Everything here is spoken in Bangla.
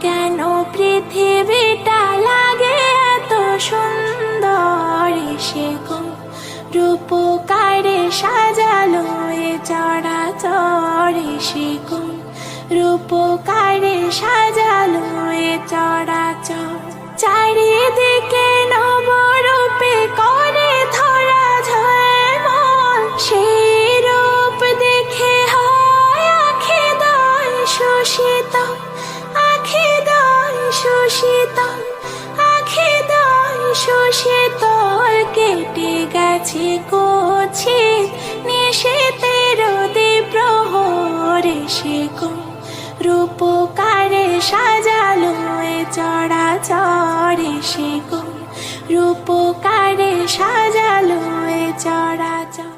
কেন পৃথিবীটা লাগে এত সুন্দর, সে কোন রূপকারে সাজালো এ চরাচর, সে কোন রূপকারে সাজালো এ চরাচর। চারিদিকে নবরূপে করে ধরা ঝলমল, সেই রূপ দেখে হয় আখি দয় শোষিতল, আখি দয় শোষিতল, আখি দয় শোষিতল। কেটে গেছে কুৎসিত নিশীথের দ্বিপ্রহর, সে কোন রূপকারে সাজালো এ চরাচর, সে কোন রূপকারে সাজালো এ চরাচর।